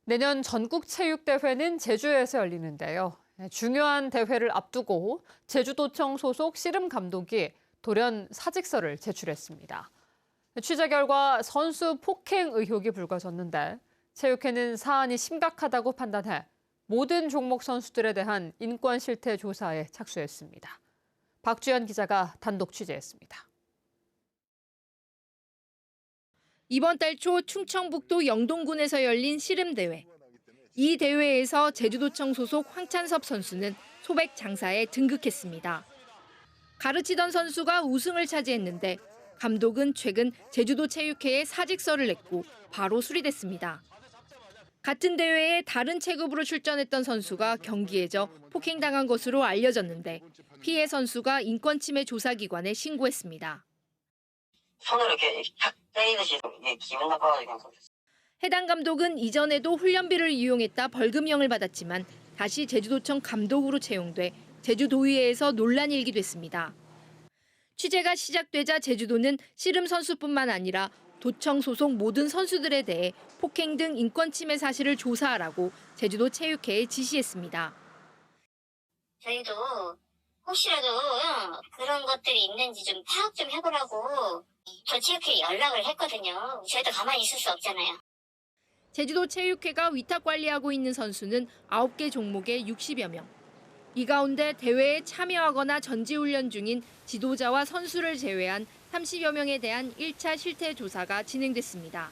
내년 전국체육대회는 제주에서 열리는데요. 중요한 대회를 앞두고 제주도청 소속 씨름 감독이 돌연 사직서를 제출했습니다. 취재 결과 선수 폭행 의혹이 불거졌는데 체육회는 사안이 심각하다고 판단해 모든 종목 선수들에 대한 인권 실태 조사에 착수했습니다. 박주연 기자가 단독 취재했습니다. 이번 달 초 충청북도 영동군에서 열린 씨름대회. 이 대회에서 제주도청 소속 황찬섭 선수는 소백 장사에 등극했습니다. 가르치던 선수가 우승을 차지했는데 감독은 최근 제주도 체육회에 사직서를 냈고 바로 수리됐습니다. 같은 대회에 다른 체급으로 출전했던 선수가 경기에 져 폭행당한 것으로 알려졌는데 피해 선수가 인권침해 조사기관에 신고했습니다. 손으로 이렇게 탁 때리듯이 이게 기분 나빠가지고 그냥 던졌어요. 해당 감독은 이전에도 훈련비를 이용했다 벌금형을 받았지만 다시 제주도청 감독으로 채용돼 제주도의회에서 논란이 일기도 했습니다. 취재가 시작되자 제주도는 씨름 선수뿐만 아니라 도청 소속 모든 선수들에 대해 폭행 등 인권 침해 사실을 조사하라고 제주도 체육회에 지시했습니다. 저희도 혹시라도 그런 것들이 있는지 좀 파악 좀 해보라고 저 체육회에 연락을 했거든요. 저희도 가만히 있을 수 없잖아요. 제주도 체육회가 위탁 관리하고 있는 선수는 9개 종목에 60여 명. 이 가운데 대회에 참여하거나 전지훈련 중인 지도자와 선수를 제외한 30여 명에 대한 1차 실태 조사가 진행됐습니다.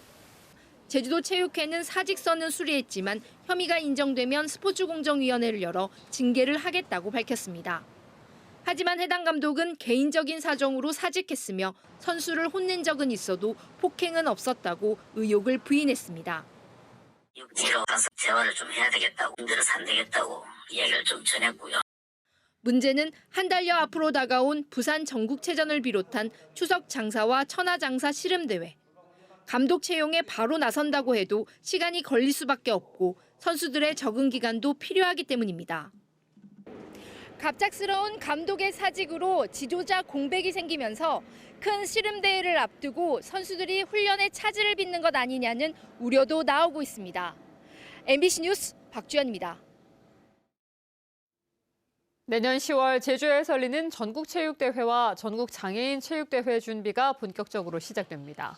제주도 체육회는 사직서는 수리했지만 혐의가 인정되면 스포츠공정위원회를 열어 징계를 하겠다고 밝혔습니다. 하지만 해당 감독은 개인적인 사정으로 사직했으며 선수를 혼낸 적은 있어도 폭행은 없었다고 의혹을 부인했습니다. 육지로 가서 대화를 좀 해야 되겠다고, 힘들어서 안 되겠다고 이야기를 좀 전했고요. 문제는 한 달여 앞으로 다가온 부산 전국체전을 비롯한 추석 장사와 천하장사 씨름대회. 감독 채용에 바로 나선다고 해도 시간이 걸릴 수밖에 없고 선수들의 적응 기간도 필요하기 때문입니다. 갑작스러운 감독의 사직으로 지도자 공백이 생기면서 큰 씨름대회를 앞두고 선수들이 훈련에 차질을 빚는 것 아니냐는 우려도 나오고 있습니다. MBC 뉴스 박주연입니다. 내년 10월 제주에서 열리는 전국체육대회와 전국장애인체육대회 준비가 본격적으로 시작됩니다.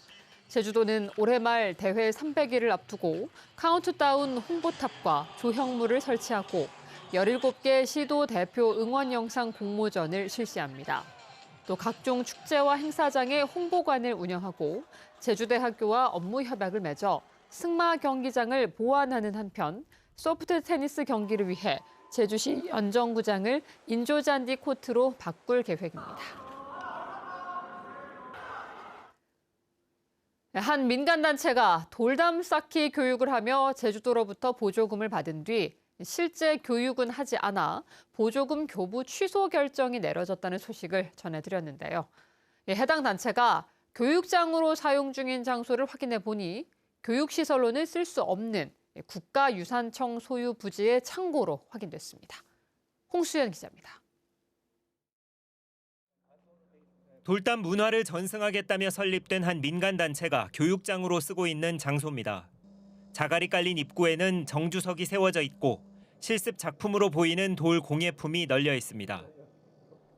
제주도는 올해 말 대회 300일을 앞두고 카운트다운 홍보탑과 조형물을 설치하고 17개 시도 대표 응원 영상 공모전을 실시합니다. 또 각종 축제와 행사장의 홍보관을 운영하고 제주대학교와 업무 협약을 맺어 승마 경기장을 보완하는 한편 소프트 테니스 경기를 위해 제주시 연정구장을 인조잔디 코트로 바꿀 계획입니다. 한 민간단체가 돌담 쌓기 교육을 하며 제주도로부터 보조금을 받은 뒤 실제 교육은 하지 않아 보조금 교부 취소 결정이 내려졌다는 소식을 전해드렸는데요. 해당 단체가 교육장으로 사용 중인 장소를 확인해 보니 교육시설로는 쓸 수 없는 국가유산청 소유 부지의 창고로 확인됐습니다. 홍수연 기자입니다. 돌담 문화를 전승하겠다며 설립된 한 민간단체가 교육장으로 쓰고 있는 장소입니다. 자갈이 깔린 입구에는 정주석이 세워져 있고 실습 작품으로 보이는 돌 공예품이 널려 있습니다.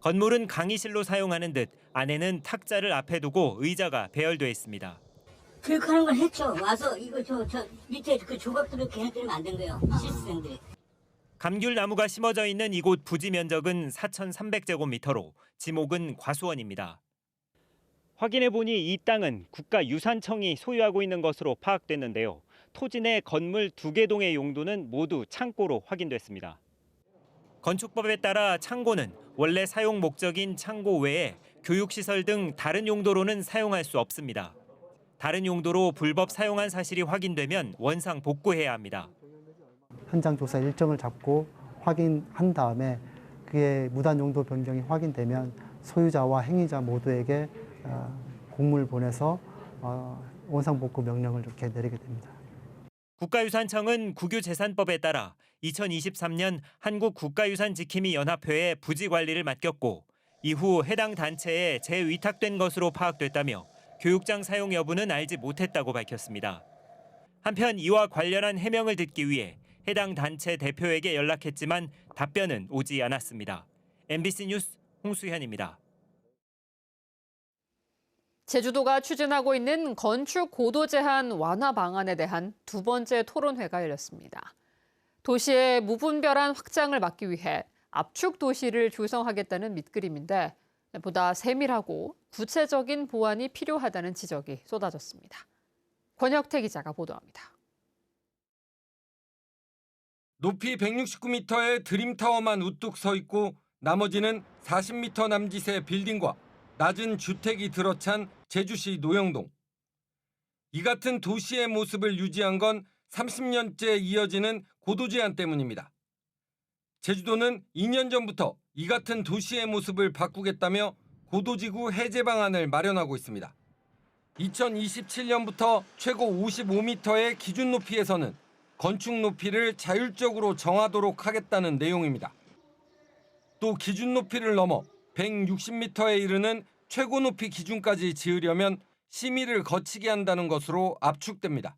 건물은 강의실로 사용하는 듯 안에는 탁자를 앞에 두고 의자가 배열돼 있습니다. 교육하는 걸 했죠. 와서 이거 저 밑에 그 조각들을 걔네들이 만든 거예요. 실습생들이. 감귤나무가 심어져 있는 이곳 부지 면적은 4,300제곱미터로 지목은 과수원입니다. 확인해 보니 이 땅은 국가유산청이 소유하고 있는 것으로 파악됐는데요. 토지 내 건물 2개 동의 용도는 모두 창고로 확인됐습니다. 건축법에 따라 창고는 원래 사용 목적인 창고 외에 교육시설 등 다른 용도로는 사용할 수 없습니다. 다른 용도로 불법 사용한 사실이 확인되면 원상 복구해야 합니다. 현장 조사 일정을 잡고 확인한 다음에 그의 무단 용도 변경이 확인되면 소유자와 행위자 모두에게 공문을 보내서 원상 복구 명령을 이렇게 내리게 됩니다. 국가유산청은 국유재산법에 따라 2023년 한국국가유산지킴이연합회에 부지 관리를 맡겼고 이후 해당 단체에 재위탁된 것으로 파악됐다며 교육장 사용 여부는 알지 못했다고 밝혔습니다. 한편 이와 관련한 해명을 듣기 위해 해당 단체 대표에게 연락했지만 답변은 오지 않았습니다. MBC 뉴스 홍수현입니다. 제주도가 추진하고 있는 건축 고도 제한 완화 방안에 대한 두 번째 토론회가 열렸습니다. 도시의 무분별한 확장을 막기 위해 압축 도시를 조성하겠다는 밑그림인데 보다 세밀하고 구체적인 보완이 필요하다는 지적이 쏟아졌습니다. 권혁태 기자가 보도합니다. 높이 169m의 드림타워만 우뚝 서 있고 나머지는 40m 남짓의 빌딩과 낮은 주택이 들어찬 제주시 노영동. 이 같은 도시의 모습을 유지한 건 30년째 이어지는 고도 제한 때문입니다. 제주도는 2년 전부터 이 같은 도시의 모습을 바꾸겠다며 고도지구 해제 방안을 마련하고 있습니다. 2027년부터 최고 55m의 기준 높이에서는 건축 높이를 자율적으로 정하도록 하겠다는 내용입니다. 또 기준 높이를 넘어 160m에 이르는 최고 높이 기준까지 지으려면 심의를 거치게 한다는 것으로 압축됩니다.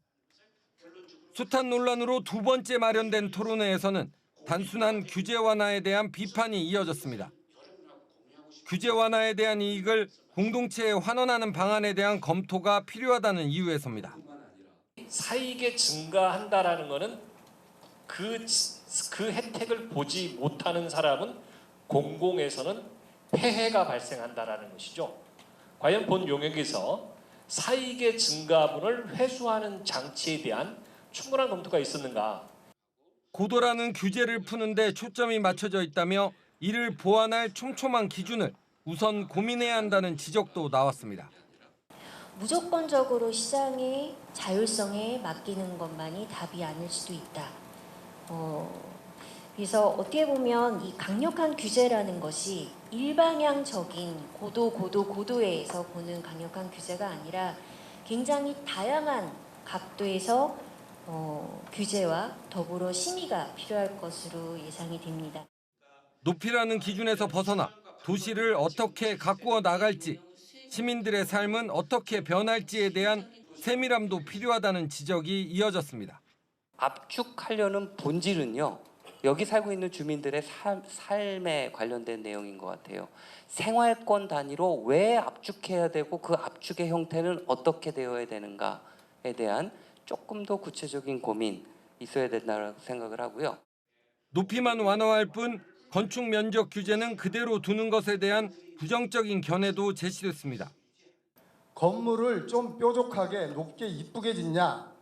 숱한 논란으로 두 번째 마련된 토론회에서는 단순한 규제 완화에 대한 비판이 이어졌습니다. 규제 완화에 대한 이익을 공동체에 환원하는 방안에 대한 검토가 필요하다는 이유에서입니다. 사익에 증가한다라는 것은 그 혜택을 보지 못하는 사람은 공공에서는 폐해가 발생한다라는 것이죠. 과연 본 용역에서 사익의 증가분을 회수하는 장치에 대한 충분한 검토가 있었는가? 고도라는 규제를 푸는데 초점이 맞춰져 있다며 이를 보완할 촘촘한 기준을 우선 고민해야 한다는 지적도 나왔습니다. 무조건적으로 시장의 자율성에 맡기는 것만이 답이 아닐 수도 있다. 그래서 어떻게 보면 이 강력한 규제라는 것이 일방향적인 고도에서 보는 강력한 규제가 아니라 굉장히 다양한 각도에서 규제와 더불어 심의가 필요할 것으로 예상이 됩니다. 높이라는 기준에서 벗어나 도시를 어떻게 가꾸어 나갈지, 시민들의 삶은 어떻게 변할지에 대한 세밀함도 필요하다는 지적이 이어졌습니다. 압축하려는 본질은요. 여기 살고 있는 주민들의 삶에 관련된 내용인 것 같아요. 생활권 단위로 왜 압축해야 되고 그 압축의 형태는 어떻게 되어야 되는가에 대한 조금 더 구체적인 고민 있어야 된다고 생각을 하고요. 높이만 완화할 뿐 건축 면적 규제는 그대로 두는 것에 대한 부정적인 견해도 제시됐습니다. 건물을 좀 뾰족하게 높게 이쁘게 짓냐,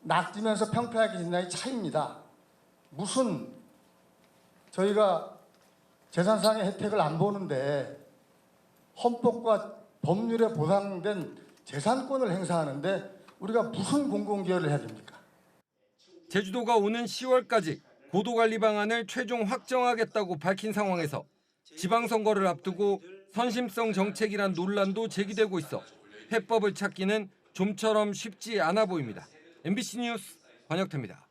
낙지면서 평평하게 짓냐의 차이입니다. 무슨 저희가 재산상의 혜택을 안 보는데 헌법과 법률에 보장된 재산권을 행사하는데 우리가 무슨 공공기여를 해야 됩니까? 제주도가 오는 10월까지 고도관리 방안을 최종 확정하겠다고 밝힌 상황에서 지방선거를 앞두고 선심성 정책이란 논란도 제기되고 있어 해법을 찾기는 좀처럼 쉽지 않아 보입니다. MBC 뉴스 권혁태입니다.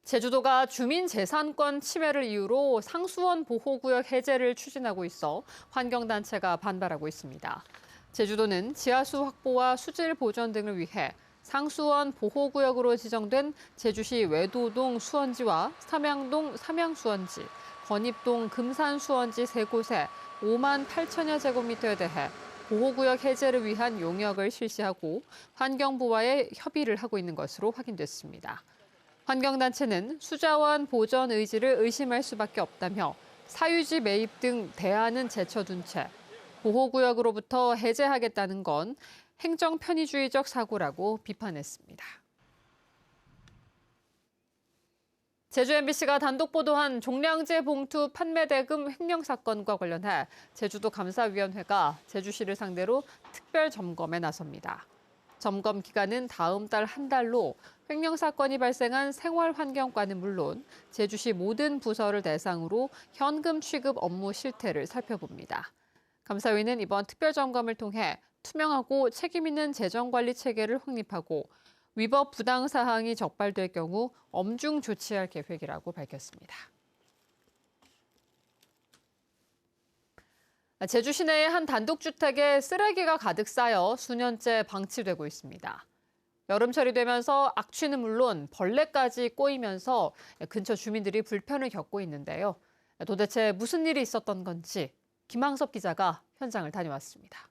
제주도가 주민재산권 침해를 이유로 상수원 보호구역 해제를 추진하고 있어 환경단체가 반발하고 있습니다. 제주도는 지하수 확보와 수질 보존 등을 위해 상수원 보호구역으로 지정된 제주시 외도동 수원지와 삼양동 삼양수원지, 건입동 금산수원지 세 곳에 5만 8천여 제곱미터에 대해 보호구역 해제를 위한 용역을 실시하고 환경부와의 협의를 하고 있는 것으로 확인됐습니다. 환경단체는 수자원 보전 의지를 의심할 수밖에 없다며 사유지 매입 등 대안은 제쳐둔 채 보호구역으로부터 해제하겠다는 건 행정 편의주의적 사고라고 비판했습니다. 제주 MBC가 단독 보도한 종량제 봉투 판매 대금 횡령 사건과 관련해 제주도 감사위원회가 제주시를 상대로 특별 점검에 나섭니다. 점검 기간은 다음 달 한 달로 횡령 사건이 발생한 생활환경과는 물론 제주시 모든 부서를 대상으로 현금 취급 업무 실태를 살펴봅니다. 감사위는 이번 특별 점검을 통해 투명하고 책임 있는 재정관리 체계를 확립하고 위법 부당 사항이 적발될 경우 엄중 조치할 계획이라고 밝혔습니다. 제주 시내의 한 단독주택에 쓰레기가 가득 쌓여 수년째 방치되고 있습니다. 여름철이 되면서 악취는 물론 벌레까지 꼬이면서 근처 주민들이 불편을 겪고 있는데요. 도대체 무슨 일이 있었던 건지 김항섭 기자가 현장을 다녀왔습니다.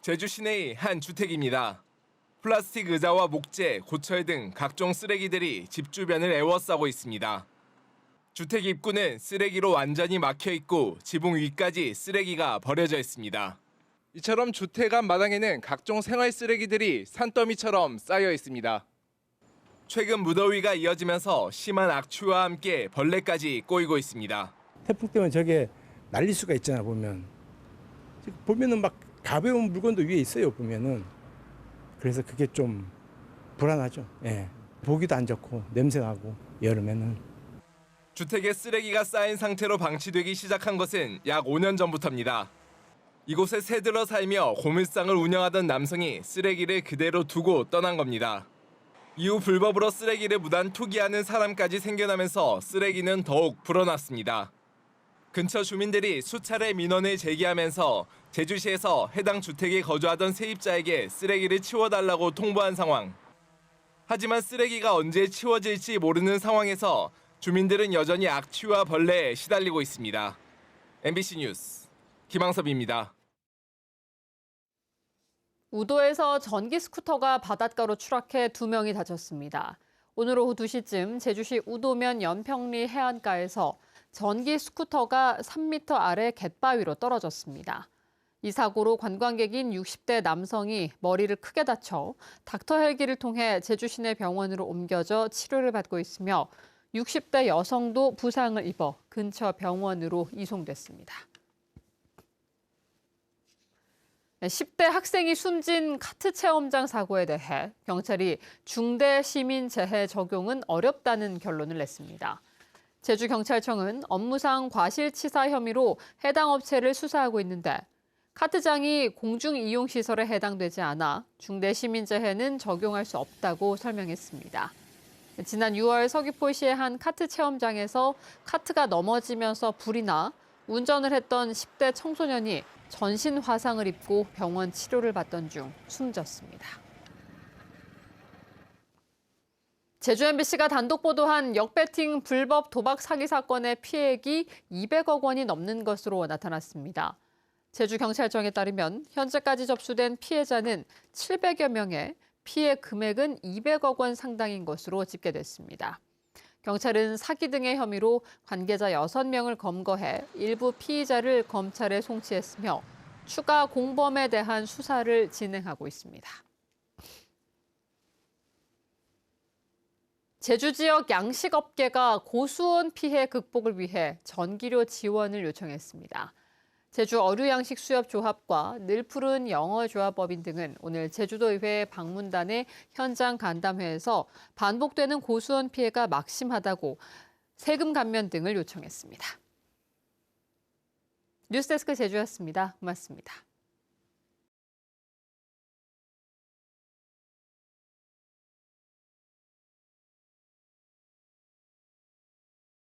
제주 시내의 한 주택입니다. 플라스틱 의자와 목재, 고철 등 각종 쓰레기들이 집 주변을 에워싸고 있습니다. 주택 입구는 쓰레기로 완전히 막혀 있고 지붕 위까지 쓰레기가 버려져 있습니다. 이처럼 주택 앞 마당에는 각종 생활 쓰레기들이 산더미처럼 쌓여 있습니다. 최근 무더위가 이어지면서 심한 악취와 함께 벌레까지 꼬이고 있습니다. 태풍 때문에 저게 날릴 수가 있잖아 보면은 막 가벼운 물건도 위에 있어요 보면은. 그래서 그게 좀 불안하죠. 예. 보기도 안 좋고 냄새나고 여름에는. 주택에 쓰레기가 쌓인 상태로 방치되기 시작한 것은 약 5년 전부터입니다. 이곳에 새들어 살며 고물상을 운영하던 남성이 쓰레기를 그대로 두고 떠난 겁니다. 이후 불법으로 쓰레기를 무단 투기하는 사람까지 생겨나면서 쓰레기는 더욱 불어났습니다. 근처 주민들이 수차례 민원을 제기하면서 제주시에서 해당 주택에 거주하던 세입자에게 쓰레기를 치워달라고 통보한 상황. 하지만 쓰레기가 언제 치워질지 모르는 상황에서 주민들은 여전히 악취와 벌레에 시달리고 있습니다. MBC 뉴스 김항섭입니다. 우도에서 전기 스쿠터가 바닷가로 추락해 2명이 다쳤습니다. 오늘 오후 2시쯤 제주시 우도면 연평리 해안가에서 전기 스쿠터가 3m 아래 갯바위로 떨어졌습니다. 이 사고로 관광객인 60대 남성이 머리를 크게 다쳐 닥터 헬기를 통해 제주 시내 병원으로 옮겨져 치료를 받고 있으며 60대 여성도 부상을 입어 근처 병원으로 이송됐습니다. 10대 학생이 숨진 카트 체험장 사고에 대해 경찰이 중대 시민재해 적용은 어렵다는 결론을 냈습니다. 제주경찰청은 업무상 과실치사 혐의로 해당 업체를 수사하고 있는데 카트장이 공중이용시설에 해당되지 않아 중대시민재해는 적용할 수 없다고 설명했습니다. 지난 6월 서귀포시의 한 카트 체험장에서 카트가 넘어지면서 불이 나 운전을 했던 10대 청소년이 전신 화상을 입고 병원 치료를 받던 중 숨졌습니다. 제주 MBC가 단독 보도한 역배팅 불법 도박 사기 사건의 피해액이 200억 원이 넘는 것으로 나타났습니다. 제주경찰청에 따르면 현재까지 접수된 피해자는 700여 명에 피해 금액은 200억 원 상당인 것으로 집계됐습니다. 경찰은 사기 등의 혐의로 관계자 6명을 검거해 일부 피의자를 검찰에 송치했으며 추가 공범에 대한 수사를 진행하고 있습니다. 제주 지역 양식업계가 고수원 피해 극복을 위해 전기료 지원을 요청했습니다. 제주 어류양식수협조합과 늘푸른 영어조합법인 등은 오늘 제주도의회 방문단의 현장 간담회에서 반복되는 고수원 피해가 막심하다고 세금 감면 등을 요청했습니다. 뉴스데스크 제주였습니다. 고맙습니다.